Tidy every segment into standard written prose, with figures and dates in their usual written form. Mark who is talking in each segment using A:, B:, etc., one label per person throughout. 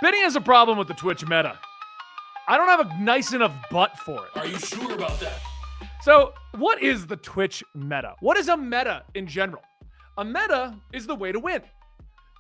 A: Benny has a problem with the Twitch meta. I don't have a nice enough butt for it.
B: Are you sure about that?
A: So, what is the Twitch meta? What is a meta in general? A meta is the way to win.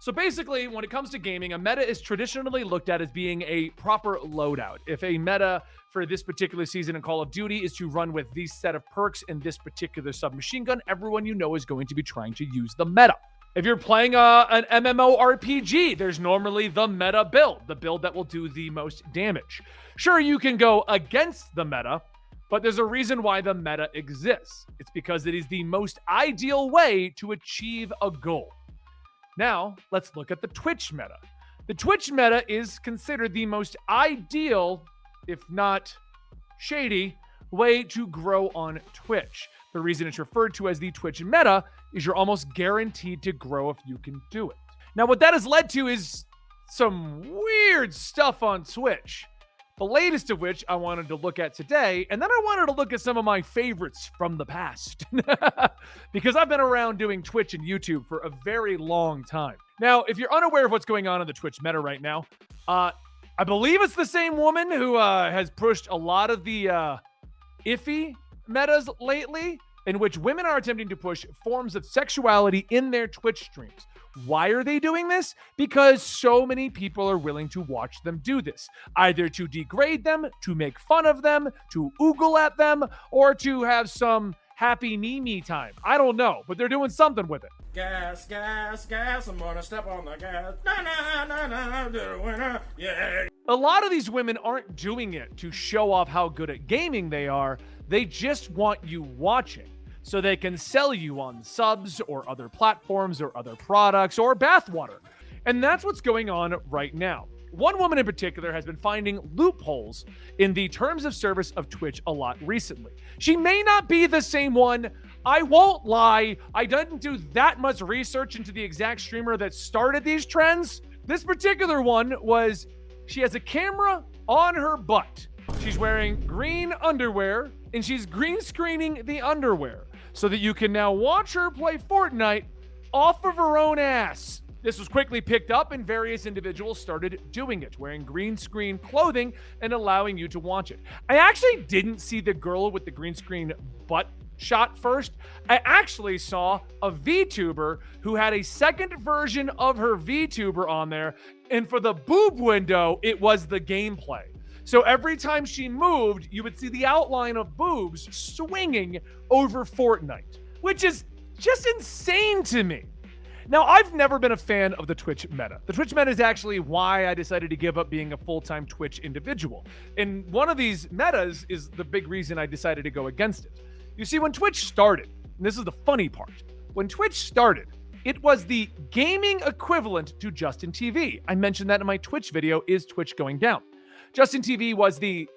A: So basically, when it comes to gaming, a meta is traditionally looked at as being a proper loadout. If a meta for this particular season in Call of Duty is to run with these set of perks in this particular submachine gun, everyone you know is going to be trying to use the meta. If you're playing an MMORPG, there's normally the meta build, the build that will do the most damage. Sure, you can go against the meta, but there's a reason why the meta exists. It's because it is the most ideal way to achieve a goal. Now, let's look at the Twitch meta. The Twitch meta is considered the most ideal, if not shady, way to grow on Twitch. The reason it's referred to as the Twitch meta is you're almost guaranteed to grow if you can do it. Now, what that has led to is some weird stuff on Twitch. The latest of which I wanted to look at today, and then I wanted to look at some of my favorites from the past. Because I've been around doing Twitch and YouTube for a very long time. Now, if you're unaware of what's going on in the Twitch meta right now, I believe it's the same woman who has pushed a lot of the iffy metas lately, in which women are attempting to push forms of sexuality in their Twitch streams. Why are they doing this? Because so many people are willing to watch them do this, either to degrade them, to make fun of them, to oogle at them, or to have some happy me time. I don't know, but they're doing something with it.
C: Gas, gas, gas, I'm gonna step on the gas. Na, na, na, na, the winner, yeah.
A: A lot of these women aren't doing it to show off how good at gaming they are. They just want you watching, so they can sell you on subs or other platforms or other products or bathwater. And that's what's going on right now. One woman in particular has been finding loopholes in the terms of service of Twitch a lot recently. She may not be the same one. I won't lie. I didn't do that much research into the exact streamer that started these trends. This particular one was, she has a camera on her butt. She's wearing green underwear, and she's green screening the underwear so that you can now watch her play Fortnite off of her own ass. This was quickly picked up, and various individuals started doing it, wearing green screen clothing and allowing you to watch it. I actually didn't see the girl with the green screen butt shot first. I actually saw a VTuber who had a second version of her VTuber on there, and for the boob window, it was the gameplay. So every time she moved, you would see the outline of boobs swinging over Fortnite, which is just insane to me. Now, I've never been a fan of the Twitch meta. The Twitch meta is actually why I decided to give up being a full-time Twitch individual. And one of these metas is the big reason I decided to go against it. You see, when Twitch started, and this is the funny part, when Twitch started, it was the gaming equivalent to Justin TV. I mentioned that in my Twitch video, Is Twitch Going Down? Justin TV was the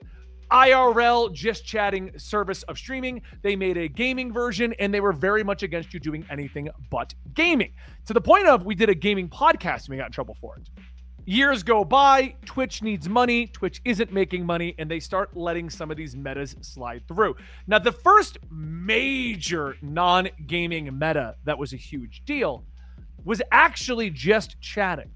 A: IRL just chatting service of streaming. They made a gaming version, and they were very much against you doing anything but gaming. To the point of, we did a gaming podcast and we got in trouble for it. Years go by, Twitch needs money, Twitch isn't making money, and they start letting some of these metas slide through. Now, the first major non-gaming meta that was a huge deal was actually just chatting.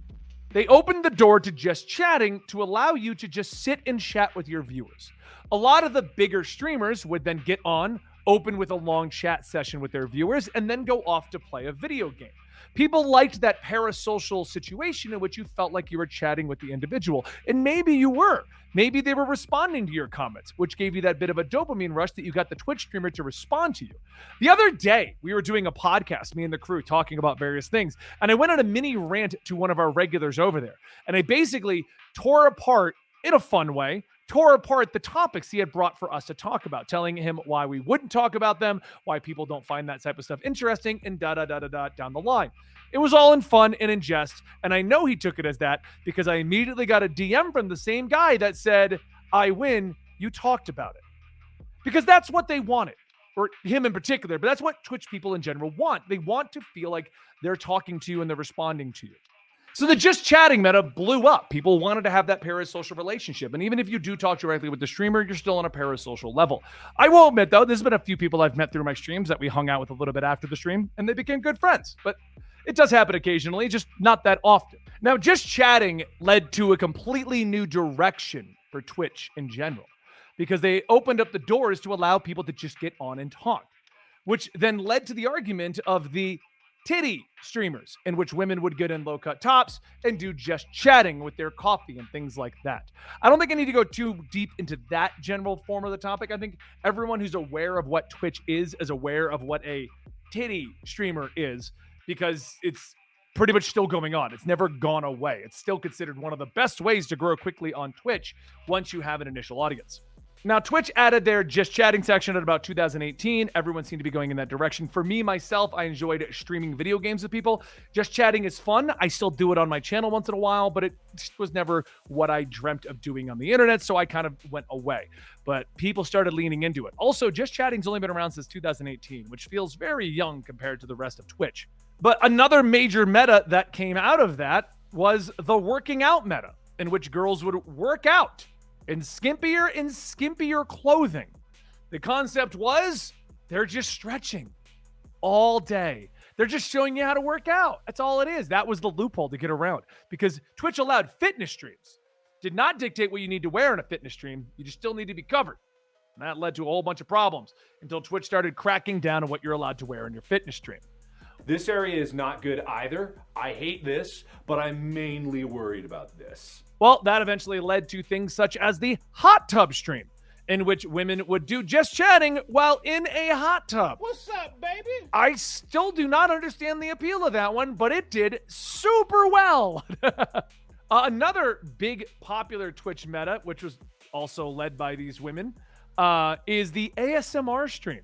A: They opened the door to just chatting to allow you to just sit and chat with your viewers. A lot of the bigger streamers would then get on, open with a long chat session with their viewers, and then go off to play a video game. People liked that parasocial situation in which you felt like you were chatting with the individual. And maybe you were. Maybe they were responding to your comments, which gave you that bit of a dopamine rush that you got the Twitch streamer to respond to you. The other day, we were doing a podcast, me and the crew, talking about various things. And I went on a mini rant to one of our regulars over there. And I basically tore apart, in a fun way, tore apart the topics he had brought for us to talk about, telling him why we wouldn't talk about them, why people don't find that type of stuff interesting, and down the line. It was all in fun and in jest, and I know he took it as that because I immediately got a DM from the same guy that said, I win, you talked about it. Because that's what they wanted, or him in particular, but that's what Twitch people in general want. They want to feel like they're talking to you and they're responding to you. So the just chatting meta blew up. People wanted to have that parasocial relationship. And even if you do talk directly with the streamer, you're still on a parasocial level. I will admit, though, there's been a few people I've met through my streams that we hung out with a little bit after the stream, and they became good friends. But it does happen occasionally, just not that often. Now, just chatting led to a completely new direction for Twitch in general because they opened up the doors to allow people to just get on and talk, which then led to the argument of the titty streamers, in which women would get in low cut tops and do just chatting with their coffee and things like that. I don't think I need to go too deep into that general form of the topic. I think everyone who's aware of what Twitch is aware of what a titty streamer is, because it's pretty much still going on. It's never gone away. It's still considered one of the best ways to grow quickly on Twitch once you have an initial audience. Now, Twitch added their just chatting section at about 2018. Everyone seemed to be going in that direction. For me, myself, I enjoyed streaming video games with people. Just chatting is fun. I still do it on my channel once in a while, but it was never what I dreamt of doing on the internet, so I kind of went away. But people started leaning into it. Also, just chatting's only been around since 2018, which feels very young compared to the rest of Twitch. But another major meta that came out of that was the working out meta, in which girls would work out in skimpier and skimpier clothing. The concept was they're just stretching all day. They're just showing you how to work out. That's all it is. That was the loophole to get around, because Twitch allowed fitness streams. Did not dictate what you need to wear in a fitness stream. You just still need to be covered. And that led to a whole bunch of problems until Twitch started cracking down on what you're allowed to wear in your fitness stream.
B: This area is not good either. I hate this, but I'm mainly worried about this.
A: Well, that eventually led to things such as the hot tub stream, in which women would do just chatting while in a hot tub.
C: What's up, baby?
A: I still do not understand the appeal of that one, but it did super well. Another big popular Twitch meta, which was also led by these women, is the ASMR stream,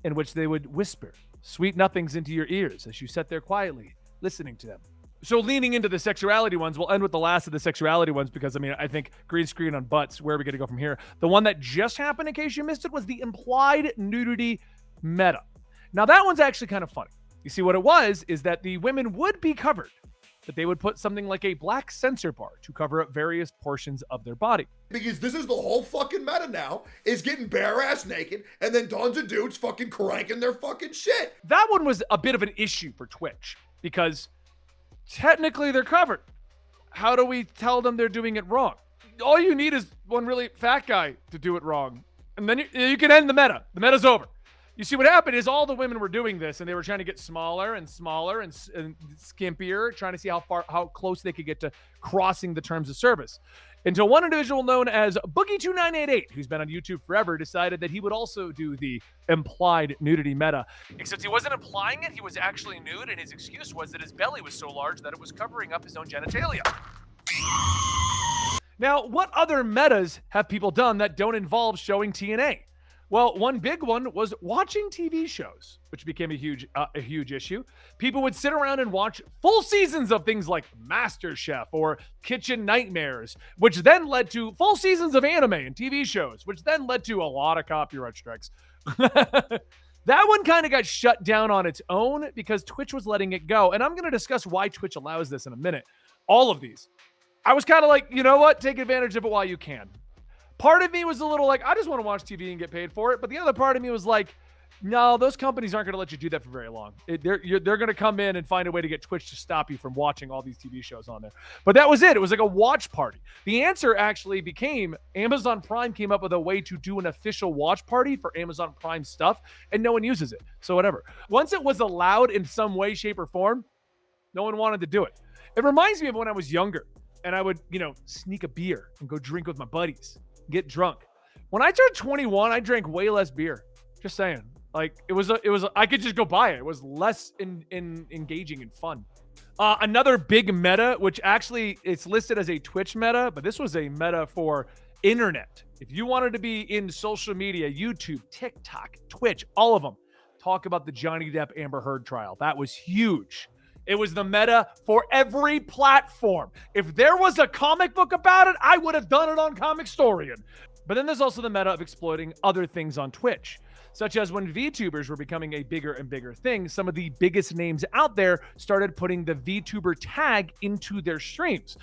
A: in which they would whisper sweet nothings into your ears as you sat there quietly listening to them. So leaning into the sexuality ones, we'll end with the last of the sexuality ones, because I think green screen on butts, where are we going to go from here? The one that just happened, in case you missed it, was the implied nudity meta. Now that one's actually kind of funny. You see, what it was is that the women would be covered, but they would put something like a black censor bar to cover up various portions of their body.
D: Because this is the whole fucking meta now, is getting bare ass naked and then tons of dudes fucking cranking their fucking shit.
A: That one was a bit of an issue for Twitch, because technically they're covered. How do we tell them they're doing it wrong? All you need is one really fat guy to do it wrong, and then you can end the meta. The meta's over. You see, what happened is all the women were doing this, and they were trying to get smaller and smaller and skimpier, trying to see how close they could get to crossing the terms of service. Until one individual known as Boogie2988, who's been on YouTube forever, decided that he would also do the implied nudity meta. Except he wasn't implying it, he was actually nude, and his excuse was that his belly was so large that it was covering up his own genitalia. Now, what other metas have people done that don't involve showing TNA? Well, one big one was watching TV shows, which became a huge issue. People would sit around and watch full seasons of things like MasterChef or Kitchen Nightmares, which then led to full seasons of anime and TV shows, which then led to a lot of copyright strikes. That one kind of got shut down on its own because Twitch was letting it go. And I'm going to discuss why Twitch allows this in a minute. All of these. I was kind of like, you know what? Take advantage of it while you can. Part of me was a little like, I just want to watch TV and get paid for it. But the other part of me was like, no, those companies aren't going to let you do that for very long. They're going to come in and find a way to get Twitch to stop you from watching all these TV shows on there. But that was it. It was like a watch party. The answer actually became Amazon Prime came up with a way to do an official watch party for Amazon Prime stuff, and no one uses it. So whatever. Once it was allowed in some way, shape, or form, no one wanted to do it. It reminds me of when I was younger and I would, sneak a beer and go drink with my buddies. Get drunk. When I turned 21, I drank way less beer. Just saying. Like it was I could just go buy it. It was less engaging and fun. Another big meta, which actually it's listed as a Twitch meta, but this was a meta for internet. If you wanted to be in social media, YouTube, TikTok, Twitch, all of them, talk about the Johnny Depp Amber Heard trial. That was huge. It was the meta for every platform. If there was a comic book about it, I would have done it on Comicstorian. But then there's also the meta of exploiting other things on Twitch, such as when VTubers were becoming a bigger and bigger thing, some of the biggest names out there started putting the VTuber tag into their streams.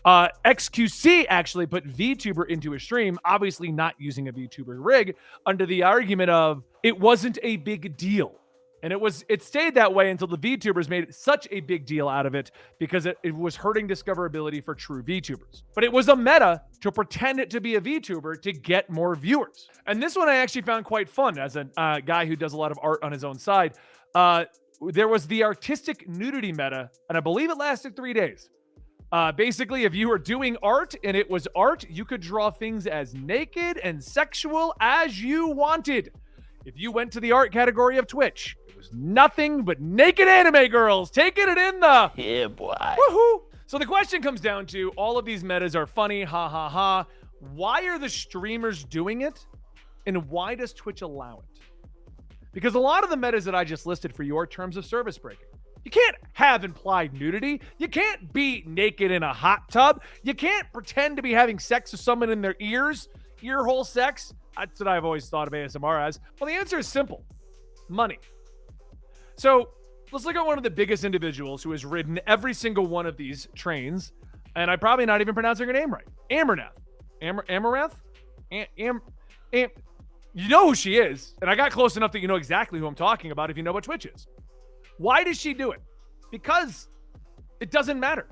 A: XQC actually put VTuber into a stream, obviously not using a VTuber rig, under the argument of it wasn't a big deal. And it stayed that way until the VTubers made such a big deal out of it because it was hurting discoverability for true VTubers. But it was a meta to pretend to be a VTuber to get more viewers. And this one I actually found quite fun as a guy who does a lot of art on his own side. There was the artistic nudity meta, and I believe it lasted 3 days. Basically, if you were doing art and it was art, you could draw things as naked and sexual as you wanted. If you went to the art category of Twitch, it was nothing but naked anime girls taking it in the...
E: Yeah, boy.
A: Woohoo! So the question comes down to, all of these metas are funny, ha ha ha. Why are the streamers doing it? And why does Twitch allow it? Because a lot of the metas that I just listed for you are terms of service breaking. You can't have implied nudity. You can't be naked in a hot tub. You can't pretend to be having sex with someone in their ears. Earhole sex. That's what I've always thought of ASMR as. Well, the answer is simple. Money. So let's look at one of the biggest individuals who has ridden every single one of these trains. And I'm probably not even pronouncing her name right. Amarnath. Amarath? You know who she is. And I got close enough that you know exactly who I'm talking about if you know what Twitch is. Why does she do it? Because it doesn't matter.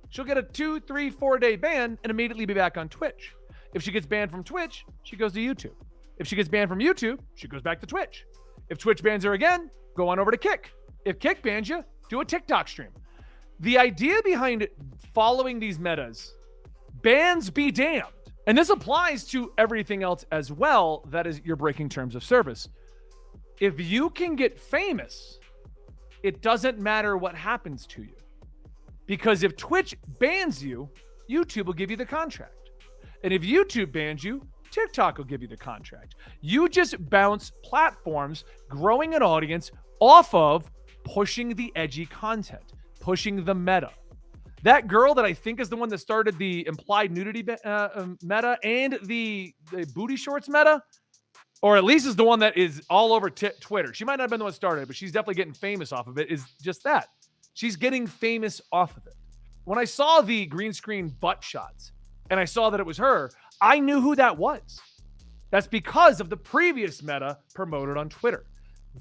A: She'll get a 2, 3, 4 day ban and immediately be back on Twitch. If she gets banned from Twitch, she goes to YouTube. If she gets banned from YouTube, she goes back to Twitch. If Twitch bans her again, go on over to Kick. If Kick bans you, do a TikTok stream. The idea behind following these metas, bans be damned. And this applies to everything else as well. That is, you're breaking terms of service. If you can get famous, it doesn't matter what happens to you. Because if Twitch bans you, YouTube will give you the contract. And if YouTube bans you, TikTok will give you the contract. You just bounce platforms, growing an audience off of pushing the edgy content, pushing the meta. That girl that I think is the one that started the implied nudity meta and the booty shorts meta, or at least is the one that is all over Twitter. She might not have been the one that started it, but she's definitely getting famous off of it, is just that. She's getting famous off of it. When I saw the green screen butt shots and I saw that it was her, I knew who that was. That's because of the previous meta promoted on Twitter.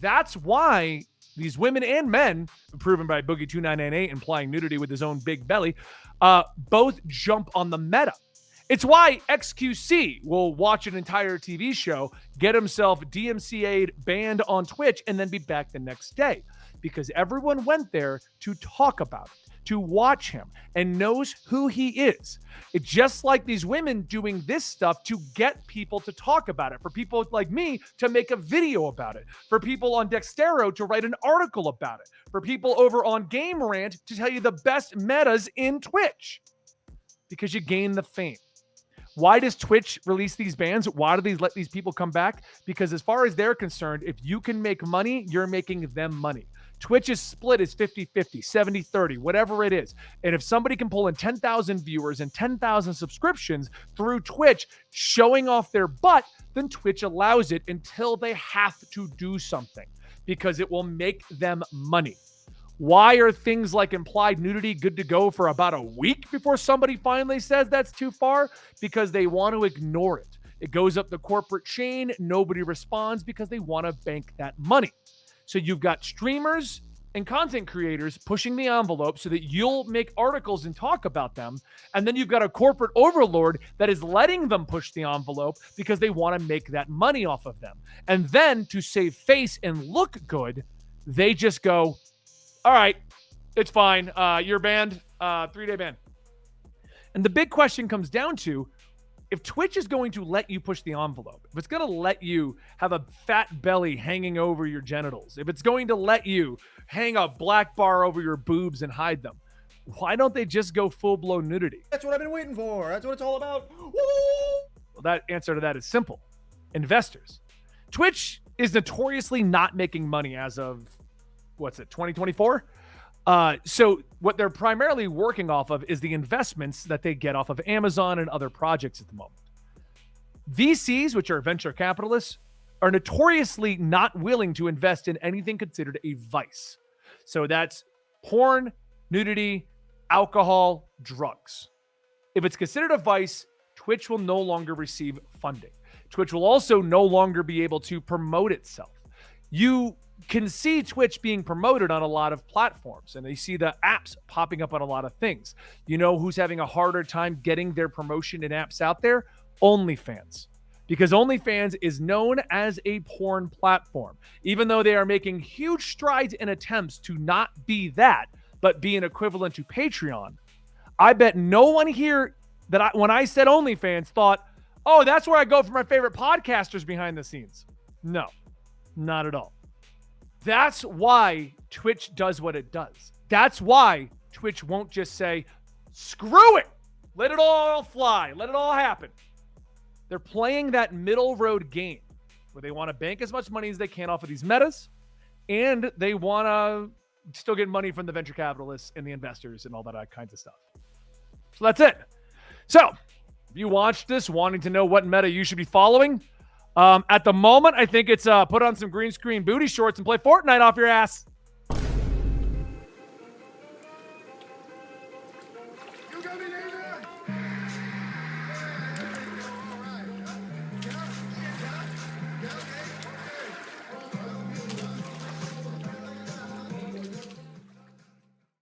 A: That's why these women and men, proven by Boogie2998 implying nudity with his own big belly, both jump on the meta. It's why XQC will watch an entire TV show, get himself DMCA'd, banned on Twitch, and then be back the next day. Because everyone went there to talk about it, to watch him, and knows who he is. It's just like these women doing this stuff to get people to talk about it, for people like me to make a video about it, for people on Dextero to write an article about it, for people over on Game Rant to tell you the best metas in Twitch. Because you gain the fame. Why does Twitch release these bans? Why do these let these people come back? Because as far as they're concerned, if you can make money, you're making them money. Twitch's split is 50-50, 70-30, whatever it is. And if somebody can pull in 10,000 viewers and 10,000 subscriptions through Twitch showing off their butt, then Twitch allows it until they have to do something because it will make them money. Why are things like implied nudity good to go for about a week before somebody finally says that's too far? Because they want to ignore it. It goes up the corporate chain. Nobody responds because they want to bank that money. So you've got streamers and content creators pushing the envelope so that you'll make articles and talk about them. And then you've got a corporate overlord that is letting them push the envelope because they want to make that money off of them. And then to save face and look good, they just go, all right, it's fine. You're banned. 3-day ban. And the big question comes down to, if Twitch is going to let you push the envelope, if it's going to let you have a fat belly hanging over your genitals, if it's going to let you hang a black bar over your boobs and hide them, why don't they just go full-blown nudity?
C: That's what I've been waiting for. That's what it's all about. Woo!
A: Well, that answer to that is simple. Investors. Twitch is notoriously not making money as of, 2024? So what they're primarily working off of is the investments that they get off of Amazon and other projects at the moment. VCs, which are venture capitalists, are notoriously not willing to invest in anything considered a vice. So that's porn, nudity, alcohol, drugs. If it's considered a vice, Twitch will no longer receive funding. Twitch will also no longer be able to promote itself. You can see Twitch being promoted on a lot of platforms, and they see the apps popping up on a lot of things. You know who's having a harder time getting their promotion and apps out there? OnlyFans. Because OnlyFans is known as a porn platform, even though they are making huge strides in attempts to not be that, but be an equivalent to Patreon. I bet no one here when I said OnlyFans thought, oh, that's where I go for my favorite podcasters behind the scenes. No, not at all. That's why Twitch does what it does. That's why Twitch won't just say, screw it, let it all fly, let it all happen. They're playing that middle road game where they want to bank as much money as they can off of these metas, and they want to still get money from the venture capitalists and the investors and all that kinds of stuff. So that's it. So if you watched this wanting to know what meta you should be following, at the moment, I think it's put on some green screen booty shorts and play Fortnite off your ass.